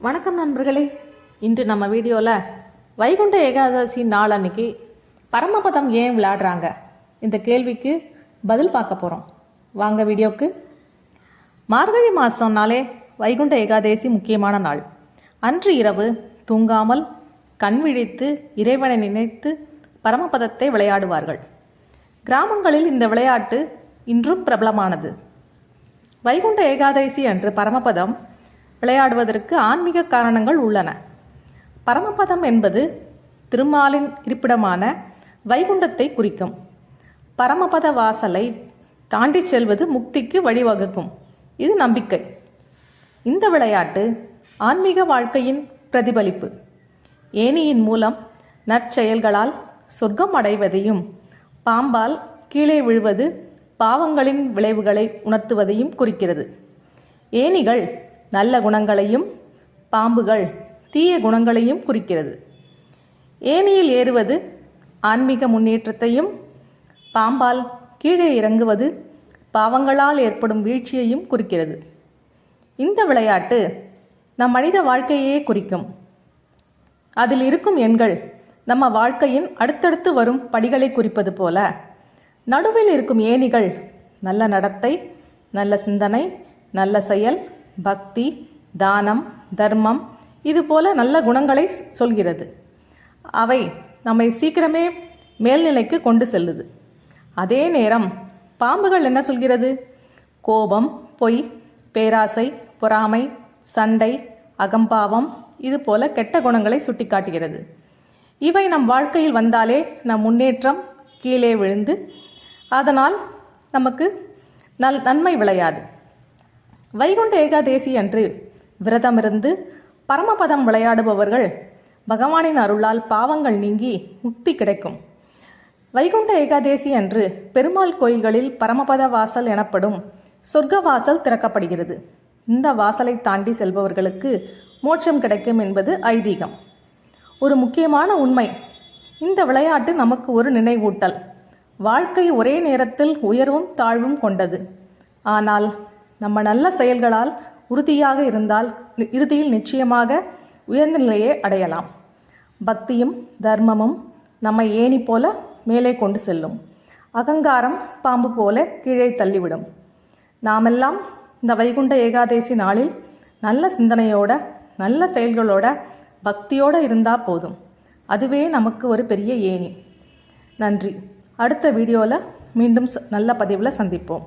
வணக்கம் நண்பர்களே. இன்று நம்ம வீடியோவில் வைகுண்ட ஏகாதசி நாள் அன்னைக்கு பரமபதம் ஏன் விளையாடுறாங்க இந்த கேள்விக்கு பதில் பார்க்க போகிறோம். வாங்க வீடியோக்கு. மார்கழி மாதம்னாலே வைகுண்ட ஏகாதசி முக்கியமான நாள். அன்று இரவு தூங்காமல் கண் விழித்து இறைவனை நினைத்து பரமபதத்தை விளையாடுவார்கள். கிராமங்களில் இந்த விளையாட்டு இன்றும் பிரபலமானது. வைகுண்ட ஏகாதசி அன்று பரமபதம் விளையாடுவதற்கு ஆன்மீக காரணங்கள் உள்ளன. பரமபதம் என்பது திருமாலின் இருப்பிடமான வைகுண்டத்தை குறிக்கும். பரமபத வாசலை தாண்டி செல்வது முக்திக்கு வழிவகுக்கும். இது நம்பிக்கை. இந்த விளையாட்டு ஆன்மீக வாழ்க்கையின் பிரதிபலிப்பு. ஏணியின் மூலம் நற்செயல்களால் சொர்க்கம் அடைவதையும் பாம்பால் கீழே விழுவது பாவங்களின் விளைவுகளை உணர்த்துவதையும் குறிக்கிறது. ஏணிகள் நல்ல குணங்களையும் பாம்புகள் தீய குணங்களையும் குறிக்கிறது. ஏணியில் ஏறுவது ஆன்மீக முன்னேற்றத்தையும் பாம்பால் கீழே இறங்குவது பாவங்களால் ஏற்படும் வீழ்ச்சியையும் குறிக்கிறது. இந்த விளையாட்டு நம் மனித வாழ்க்கையே குறிக்கும். அதில் இருக்கும் எண்கள் நம்ம வாழ்க்கையின் அடுத்தடுத்து வரும் படிகளை குறிப்பது போல, நடுவில் இருக்கும் ஏணிகள் நல்ல நடத்தை, நல்ல சிந்தனை, நல்ல செயல், பக்தி, தானம், தர்மம் இதுபோல நல்ல குணங்களை சொல்கிறது. அவை நம்மை சீக்கிரமே மேல்நிலைக்கு கொண்டு செல்லுது. அதே நேரம் பாம்புகள் என்ன சொல்கிறது? கோபம், பொய், பேராசை, பொறாமை, சண்டை, அகம்பாவம் இதுபோல கெட்ட குணங்களை சுட்டிக்காட்டுகிறது. இவை நம் வாழ்க்கையில் வந்தாலே நம் முன்னேற்றம் கீழே விழுந்து அதனால் நமக்கு நன்மை விளையாது. வைகுண்ட ஏகாதசி அன்று விரதமிருந்து பரமபதம் விளையாடுபவர்கள் பகவானின் அருளால் பாவங்கள் நீங்கி முக்தி கிடைக்கும். வைகுண்ட ஏகாதசி அன்று பெருமாள் கோயில்களில் பரமபத வாசல் எனப்படும் சொர்க்க வாசல் திறக்கப்படுகிறது. இந்த வாசலை தாண்டி செல்பவர்களுக்கு மோட்சம் கிடைக்கும் என்பது ஐதீகம். ஒரு முக்கியமான உண்மை, இந்த விளையாட்டு நமக்கு ஒரு நினைவூட்டல். வாழ்க்கை ஒரே நேரத்தில் உயர்வும் தாழ்வும் கொண்டது. ஆனால் நம்ம நல்ல செயல்களால் உறுதியாக இருந்தால் இறுதியில் நிச்சயமாக உயர்ந்த நிலையை அடையலாம். பக்தியும் தர்மமும் நம்மை ஏணி போல மேலே கொண்டு செல்லும். அகங்காரம் பாம்பு போல கீழே தள்ளிவிடும். நாமெல்லாம் இந்த வைகுண்ட ஏகாதசி நாளில் நல்ல சிந்தனையோட நல்ல செயல்களோட பக்தியோடு இருந்தால் போதும். அதுவே நமக்கு ஒரு பெரிய ஏணி. நன்றி. அடுத்த வீடியோவில் மீண்டும் நல்ல பதிவில் சந்திப்போம்.